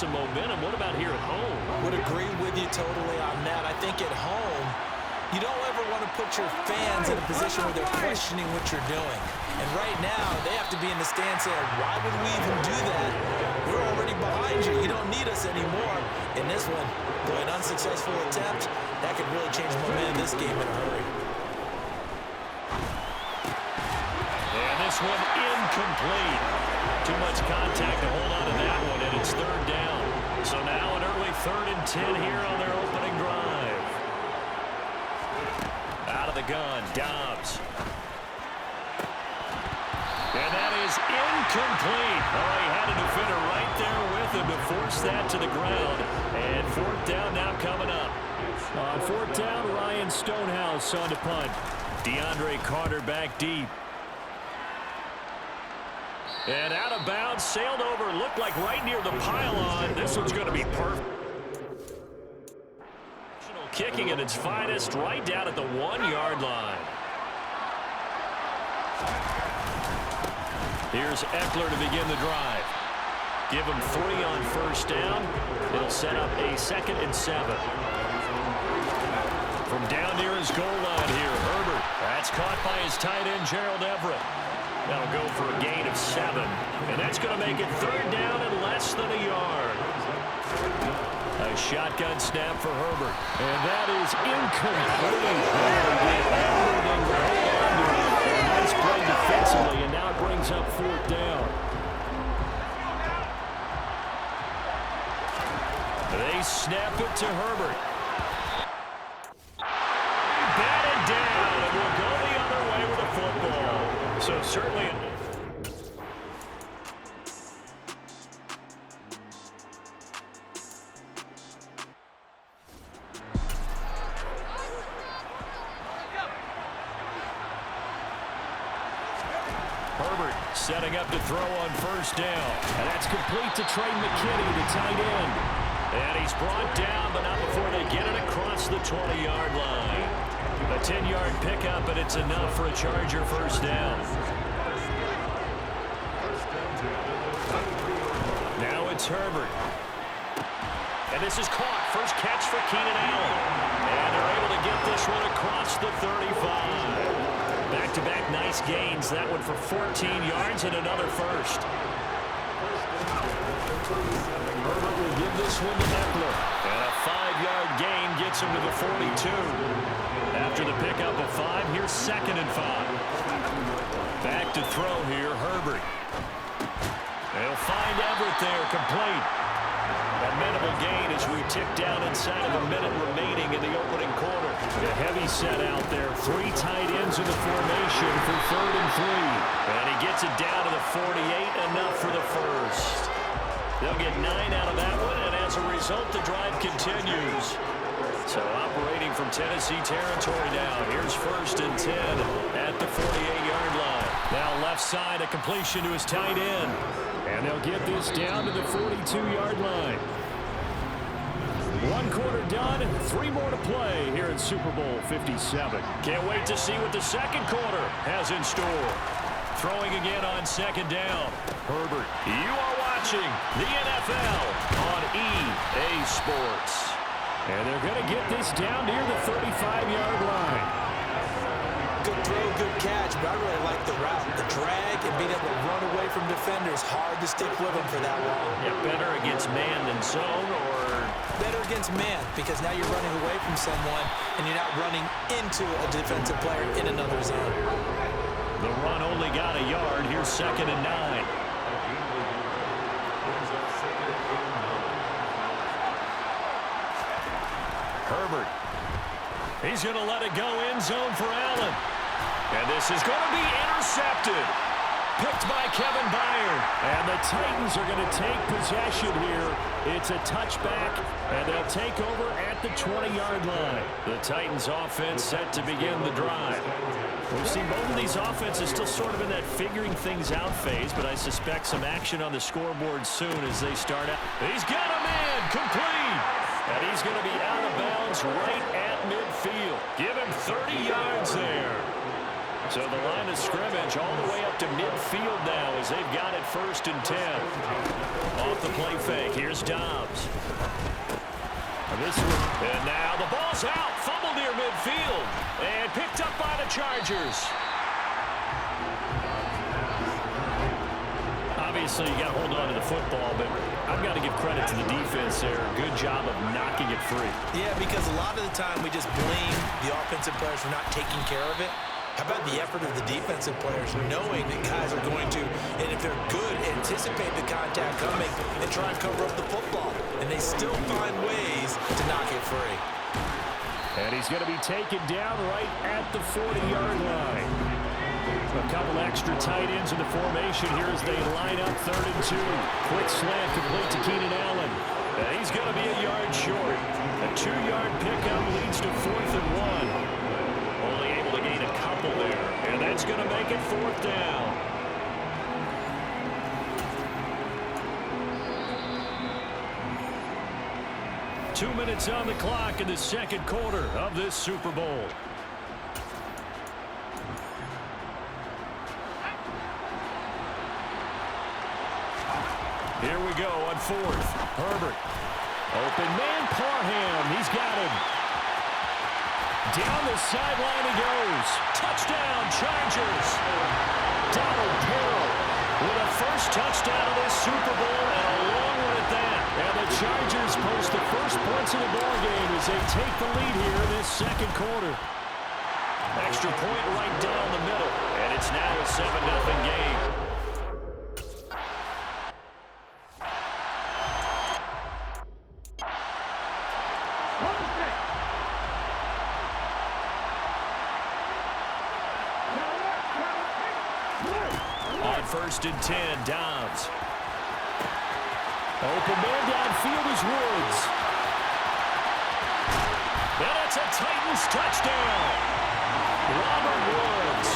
some momentum. What about here at home? Would agree with you totally on that. I think at home, you don't ever want to put your fans in a position where they're questioning what you're doing. And right now, they have to be in the stand saying, why would we even do that? We're already behind you. You don't need us anymore. In this one, an unsuccessful attempt, that could really change the momentum of this game in a hurry. And this one incomplete. Too much contact to hold on to that one, and it's third down. So now an early 3rd and 10 here on their opening drive. Out of the gun, Dobbs. And that is incomplete. Oh, he had a defender right there with him to force that to the ground. And 4th down now coming up. On 4th down, Ryan Stonehouse on to punt. DeAndre Carter back deep. And out of bounds, sailed over, looked like right near the pylon. This one's going to be perfect. Kicking at its finest right down at the 1-yard line. Here's Eckler to begin the drive. Give him 3 on 1st down. It'll set up a 2nd and 7. From down near his goal line here, Herbert. That's caught by his tight end, Gerald Everett. That'll go for a gain of 7. And that's going to make it 3rd down and less than a yard. A shotgun snap for Herbert. And that is incomplete. Nice play defensively, and now it brings up 4th down. They snap it to Herbert. Batted down, and will go the other way with the football. So certainly Herbert setting up to throw on 1st down. And that's complete to Trey McKinney, the tight end. And he's brought down, but not before they get it across the 20-yard line. A 10-yard pickup, and it's enough for a Charger 1st down. Now it's Herbert. And this is caught. First catch for Keenan Allen. And they're able to get this one across the 35. Back-to-back nice gains. That one for 14 yards and another first. Herbert will give this one to Eckler. And a 5-yard gain gets him to the 42. After the pickup of 5, here's 2nd and 5. Back to throw here, Herbert. They'll find Everett there, complete. A minimal gain as we tick down inside of a minute remaining in the opening quarter. A heavy set out there. 3 tight ends in the formation for 3rd and 3. And he gets it down to the 48, enough for the first. They'll get 9 out of that one, and as a result, the drive continues. So operating from Tennessee territory now. Here's 1st and 10 at the 48-yard line. Now left side, a completion to his tight end. And they'll get this down to the 42-yard line. 1 quarter done, 3 more to play here in Super Bowl 57. Can't wait to see what the 2nd quarter has in store. Throwing again on 2nd down. Herbert, you are watching the NFL on EA Sports. And they're going to get this down near the 35-yard line. Good throw, good catch, but I really like the route. The drag and being able to run away from defenders. Hard to stick with them for that long. Yeah, better against man than zone, or? Better against man, because now you're running away from someone and you're not running into a defensive player in another zone. The run only got a yard. Here's 2nd and 9. Herbert. He's going to let it go end zone for Allen. And this is going to be intercepted. Picked by Kevin Byard. And the Titans are going to take possession here. It's a touchback, and they'll take over at the 20-yard line. The Titans offense set to begin the drive. We've seen both of these offenses still sort of in that figuring things out phase, but I suspect some action on the scoreboard soon as they start out. He's got a man, complete. And he's going to be out of bounds right at midfield. Give him 30 yards there. So the line of scrimmage all the way up to midfield now as they've got it 1st and 10. Off the play fake. Here's Dobbs. And now the ball's out. Fumble near midfield. And picked up by the Chargers. Obviously, you got to hold on to the football, but I've got to give credit to the defense there. Good job of knocking it free. Yeah, because a lot of the time we just blame the offensive players for not taking care of it. How about the effort of the defensive players knowing that guys are going to, and if they're good, anticipate the contact coming and try and cover up the football. And they still find ways to knock it free. And he's going to be taken down right at the 40-yard line. A couple extra tight ends in the formation here as they line up 3rd and 2. Quick slant complete to Keenan Allen. And he's going to be a yard short. A 2-yard pickup leads to 4th and 1. Only able to gain a couple there. And that's going to make it 4th down. Two minutes on the clock in the second quarter of this Super Bowl. Here we go on 4th. Herbert. Open man, Parham. He's got him. Down the sideline he goes. Touchdown, Chargers. Donald Carroll with a first touchdown of this Super Bowl and a long one at that. And the Chargers post the first points of the ball game as they take the lead here in this second quarter. Extra point right down the middle. And it's now a 7-0 game. On 1st and 10, Dobbs. Open man downfield is Woods. And it's a Titans touchdown. Robert Woods,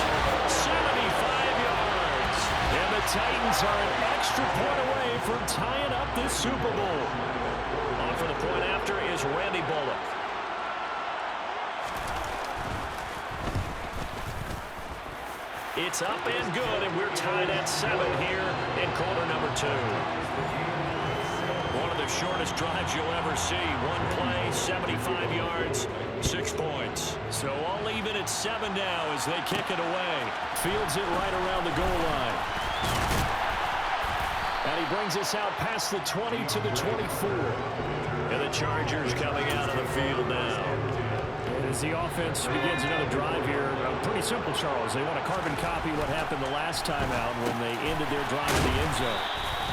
75 yards. And the Titans are an extra point away from tying up this Super Bowl. On for the point after is Randy Bullock. It's up and good, and we're tied at 7 here in quarter number 2. One of the shortest drives you'll ever see. One play, 75 yards, 6 points. So all even at 7 now as they kick it away. Fields it right around the goal line. And he brings us out past the 20 to the 24. And the Chargers coming out of the field now. As the offense begins another drive here, pretty simple, Charles. They want to carbon copy what happened the last time out when they ended their drive in the end zone.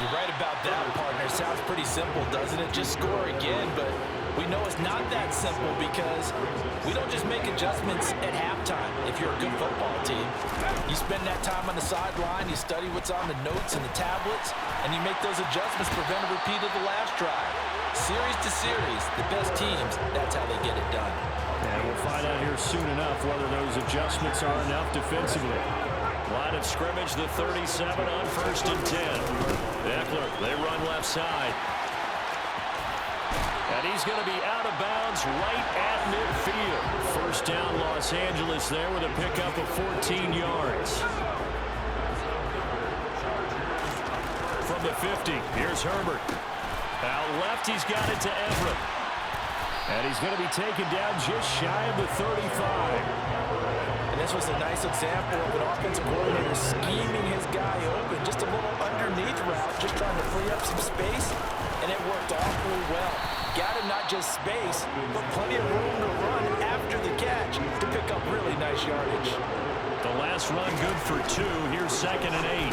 You're right about that, partner. Sounds pretty simple, doesn't it? Just score again, but we know it's not that simple because we don't just make adjustments at halftime if you're a good football team. You spend that time on the sideline, you study what's on the notes and the tablets, and you make those adjustments, prevent a repeat of the last drive. Series to series, the best teams, that's how they get it done. And we'll find out here soon enough whether those adjustments are enough defensively. Line of scrimmage, the 37 on 1st and 10. Eckler, they run left side. And he's going to be out of bounds right at midfield. First down, Los Angeles there with a pickup of 14 yards. From the 50, here's Herbert. Out left, he's got it to Everett. And he's going to be taken down just shy of the 35. And this was a nice example of an offensive coordinator scheming his guy open. Just a little underneath route, just trying to free up some space. And it worked awfully well. Got him not just space, but plenty of room to run after the catch to pick up really nice yardage. The last run good for 2. Here's 2nd and 8.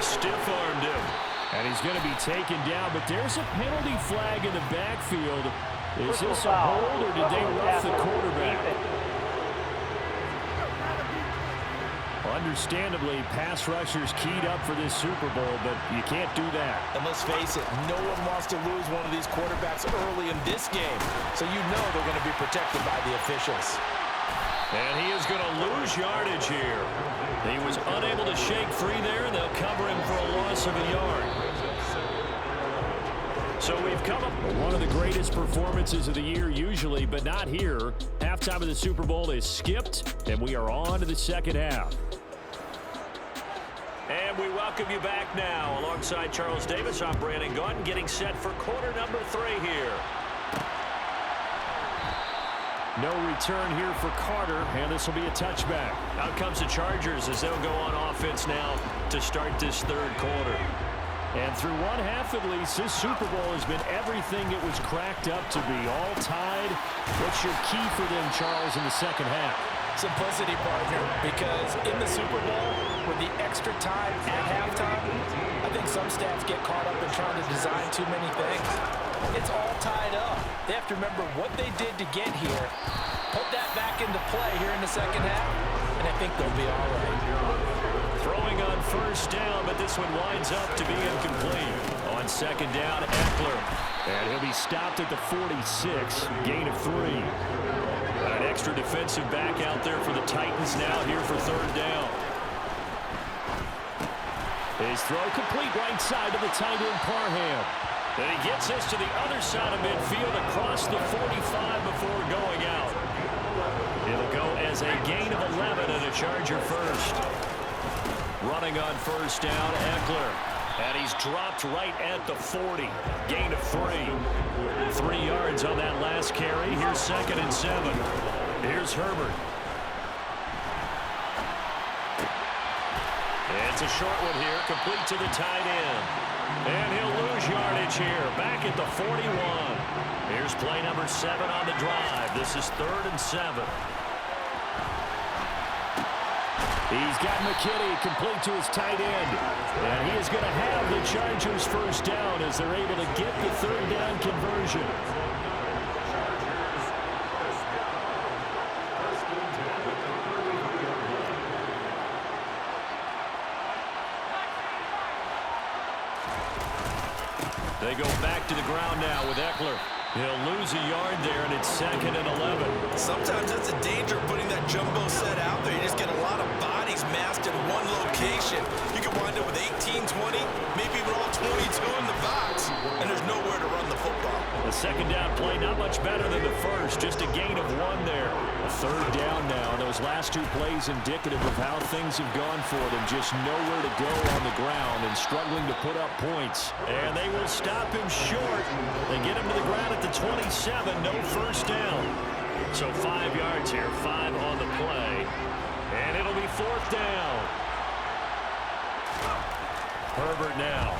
Stiff-armed him. And he's going to be taken down, but there's a penalty flag in the backfield. Is this a hold, or did they rough the quarterback? Understandably, pass rushers keyed up for this Super Bowl, but you can't do that. And let's face it, no one wants to lose one of these quarterbacks early in this game. So you know they're going to be protected by the officials. And he is going to lose yardage here. He was unable to shake free there, and they'll cover him for a loss of a yard. So So we've come up one of the greatest performances of the year usually, but not here. Halftime of the Super Bowl is skipped, and we are on to the second half. And we welcome you back now. Alongside Charles Davis, I'm Brandon Gaudin, getting set for quarter number 3 here. No return here for Carter, and this will be a touchback. Out comes the Chargers as they'll go on offense now to start this third quarter. And through one half at least, this Super Bowl has been everything it was cracked up to be. All tied. What's your key for them, Charles, in the second half? Simplicity, partner, because in the Super Bowl, with the extra time at halftime, I think some staffs get caught up in trying to design too many things. It's all tied up. They have to remember what they did to get here, put that back into play here in the second half, and I think they'll be all right. Throwing on first down, but this one winds up to be incomplete. On second down, Eckler. And he'll be stopped at the 46, gain of 3. An extra defensive back out there for the Titans now here for third down. His throw complete right side to the tight end, Parham. And he gets this to the other side of midfield across the 45 before going out. It'll go as a gain of 11 and a Charger first. Running on first down, Eckler. And he's dropped right at the 40. Gain of 3. 3 yards on that last carry. Here's second and 7. Here's Herbert. It's a short one here, complete to the tight end. And he'll lose yardage here, back at the 41. Here's play number 7 on the drive. This is 3rd and 7. He's got McKinney complete to his tight end. And he is going to have the Chargers first down as they're able to get the third down conversion. They go back to the ground now with Eckler. He'll lose a yard there, and it's 2nd and 11. Sometimes that's a danger putting that jumbo set out there. You just get a lot of bodies massed in one location. You can wind up with 18, 20, maybe even all 22 in the box, and there's nowhere to run the football. The second down play not much better than the first, just a gain of 1 there. A third down now, and those last 2 plays indicative of how things have gone for them. Just nowhere to go on the ground and struggling to put up points. And they will stop him short. They get him to the ground at the 27, no first down. So 5 yards here, 5 on the play. And it'll be 4th down. Herbert now.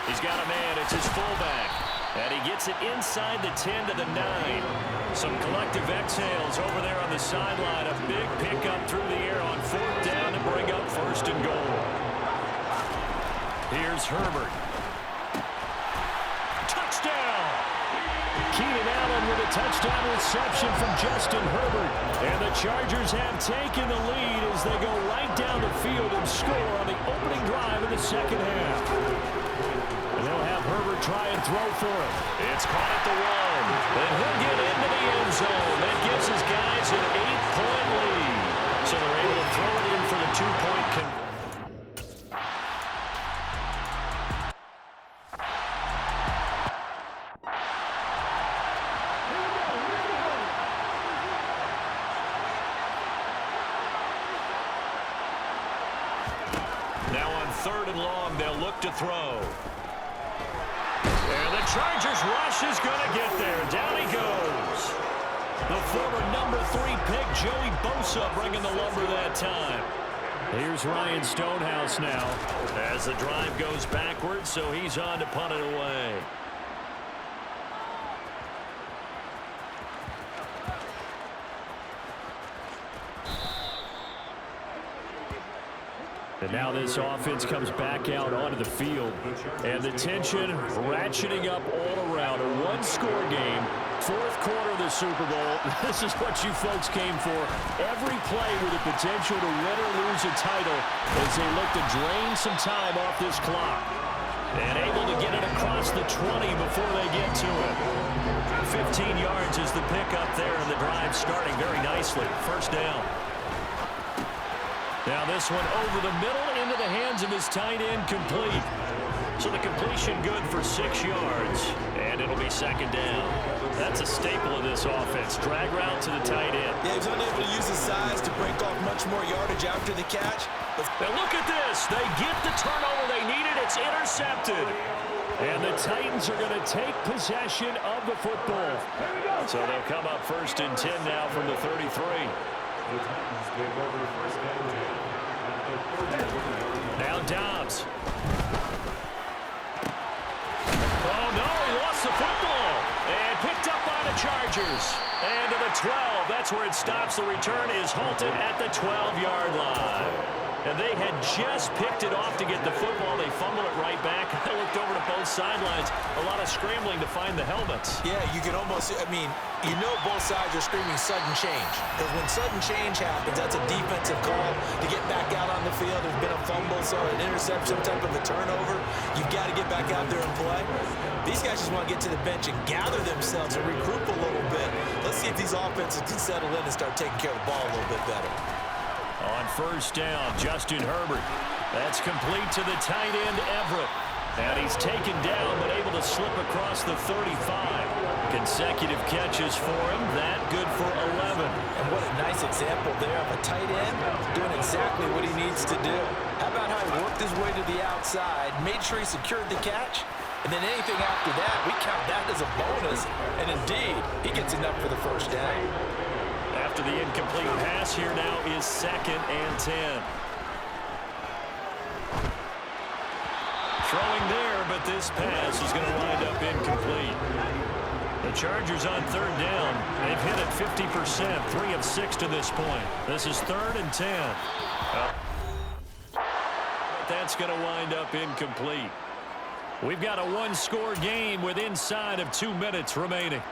He's got a man, it's his fullback. And he gets it inside the 10 to the 9. Some collective exhales over there on the sideline. A big pickup through the air on 4th down to bring up 1st and goal. Here's Herbert. Touchdown! Keenan Allen with a touchdown reception from Justin Herbert. And the Chargers have taken the lead as they go right down the field and score on the opening drive of the second half. And they'll have Herbert try and throw for it. It's caught at the 1. And he'll get into the end zone. That gives his guys an 8-point lead. So they're able to throw it in for the 2-point conversion. Now on 3rd and long, they'll look to throw. And the Chargers rush is going to get there. Down he goes. The former number 3 pick, Joey Bosa, bringing the lumber that time. Here's Ryan Stonehouse now as the drive goes backwards, so he's on to punt it away. And now this offense comes back out onto the field. And the tension ratcheting up all around. A one-score game. 4th quarter of the Super Bowl. This is what you folks came for. Every play with the potential to win or lose a title as they look to drain some time off this clock. And able to get it across the 20 before they get to it. 15 yards is the pickup there, and the drive starting very nicely. First down. Now this one over the middle into the hands of his tight end, complete. So the completion good for 6 yards, and it'll be second down. That's a staple of this offense. Drag route to the tight end. Yeah, he was unable to use his size to break off much more yardage after the catch. Now look at this. They get the turnover they needed. It's intercepted. And the Titans are going to take possession of the football. So they'll come up 1st and 10 now from the 33. Now Dobbs. Oh, no, he lost the football. And picked up by the Chargers. And to the 12. That's where it stops. The return is halted at the 12-yard line. And they had just picked it off to get the football. They fumbled it right back. I looked over to both sidelines. A lot of scrambling to find the helmets. Yeah, you can almost, you know both sides are screaming sudden change. Because when sudden change happens, that's a defensive call to get back out on the field. There's been a fumble, so an interception, some type of a turnover. You've got to get back out there and play. These guys just want to get to the bench and gather themselves and regroup a little bit. Let's see if these offenses can settle in and start taking care of the ball a little bit better. On 1st down, Justin Herbert. That's complete to the tight end, Everett. And he's taken down, but able to slip across the 35. Consecutive catches for him. That good for 11. And what a nice example there of a tight end doing exactly what he needs to do. How about how he worked his way to the outside, made sure he secured the catch, and then anything after that, we count that as a bonus. And indeed, he gets enough for the 1st down. After the incomplete pass, here now is 2nd and 10. Throwing there, but this pass is going to wind up incomplete. The Chargers on 3rd down. They've hit it 50%, 3 of 6 to this point. This is 3rd and 10. But that's going to wind up incomplete. We've got a 1-score game with inside of 2 minutes remaining.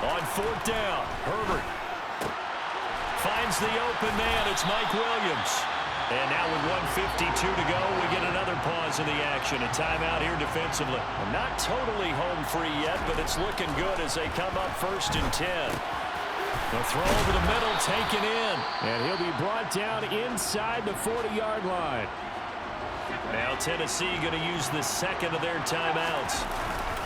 On 4th down, Herbert finds the open man. It's Mike Williams. And now with 1:52 to go, we get another pause in the action. A timeout here defensively. Not totally home free yet, but it's looking good as they come up 1st and 10. The throw over the middle, taken in. And he'll be brought down inside the 40-yard line. Now Tennessee going to use the 2nd of their timeouts.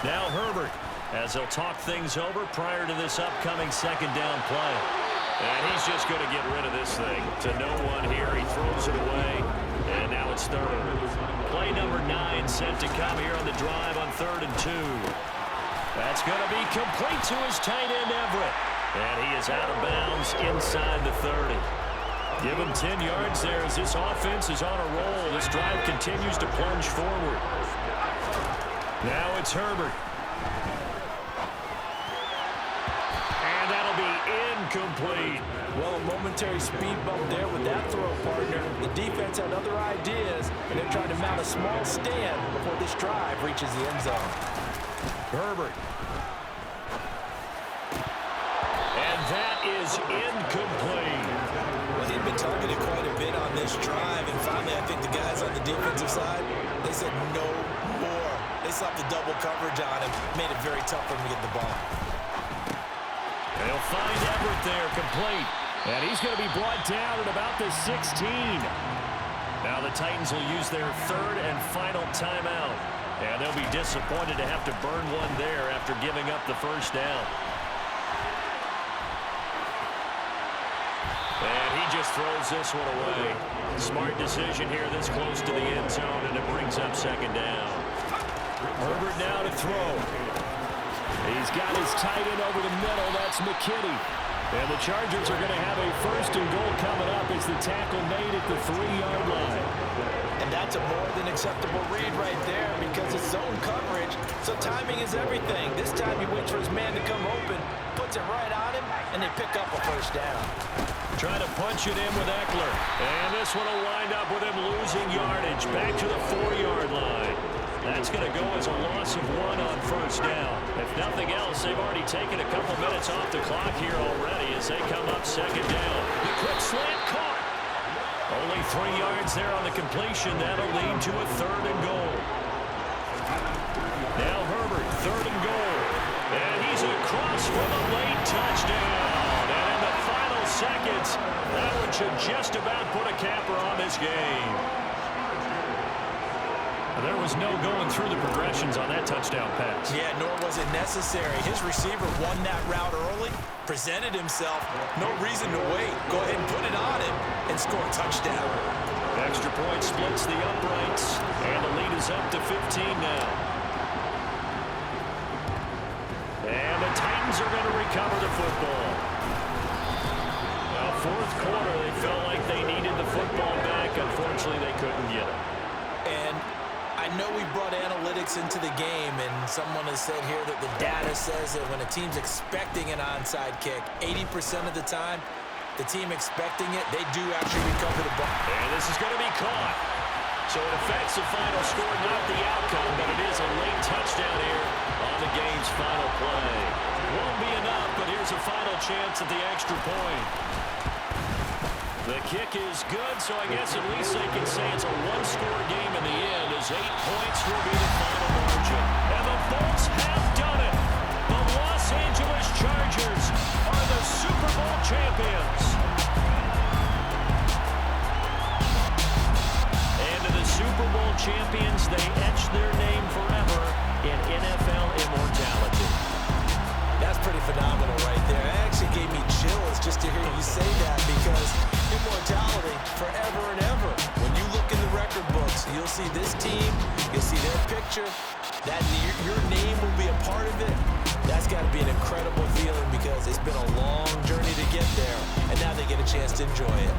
Now Herbert, as they'll talk things over prior to this upcoming 2nd down play. And he's just going to get rid of this thing. To no one here. He throws it away. And now it's 3rd. Play number 9 set to come here on the drive on 3rd and 2. That's going to be complete to his tight end, Everett. And he is out of bounds inside the 30. Give him 10 yards there as this offense is on a roll. This drive continues to plunge forward. Now it's Herbert. And that'll be incomplete. Well, a momentary speed bump there with that throw, partner. The defense had other ideas, and they're trying to mount a small stand before this drive reaches the end zone. Herbert. And that is incomplete. Well, he'd been targeted quite a bit on this drive, and finally I think the guys on the defensive side, they said no more. They slapped the double coverage on him, made it very tough for him to get the ball. They'll find Everett there, complete. And he's going to be brought down at about the 16. Now the Titans will use their 3rd and final timeout. And they'll be disappointed to have to burn one there after giving up the 1st down. And he just throws this one away. Smart decision here this close to the end zone, and it brings up 2nd down. Herbert now to throw. He's got his tight end over the middle. That's McKinney. And the Chargers are going to have a 1st and goal coming up as the tackle made at the 3-yard line. And that's a more than acceptable read right there because it's zone coverage, so timing is everything. This time he waits for his man to come open, puts it right on him, and they pick up a 1st down. Trying to punch it in with Eckler. And this one will wind up with him losing yardage back to the 4-yard line. That's going to go as a loss of 1 on 1st down. If nothing else, they've already taken a couple minutes off the clock here already as they come up 2nd down. The quick slant caught. Only 3 yards there on the completion. That'll lead to a 3rd and goal. Now Herbert, 3rd and goal. And he's across for the late touchdown. And in the final seconds, that one should just about put a capper on this game. There was no going through the progressions on that touchdown pass. Yeah, nor was it necessary. His receiver won that route early, presented himself. No reason to wait. Go ahead and put it on him and score a touchdown. Extra point splits the uprights, and the lead is up to 15 now. And the Titans are going to recover the football. Well, fourth quarter, they felt like they needed the football back. Unfortunately, they couldn't get it. And I know we brought analytics into the game, and someone has said here that the data says that when a team's expecting an onside kick, 80% of the time, the team expecting it, they do actually recover the ball. And this is going to be caught. So it affects the final score, not the outcome, but it is a late touchdown here on the game's final play. Won't be enough, but here's a final chance at the extra point. The kick is good, so I guess at least they can say it's a one-score game in the end, as 8 points will be the final margin. And the Bolts have done it. The Los Angeles Chargers are the Super Bowl champions. And to the Super Bowl champions, they etch their name forever in NFL immortality. That's pretty phenomenal right there. It actually gave me chills just to hear you say that, because immortality forever and ever. When you look in the record books, you'll see this team, you'll see their picture, that your name will be a part of it. That's got to be an incredible feeling, because it's been a long journey to get there, and now they get a chance to enjoy it.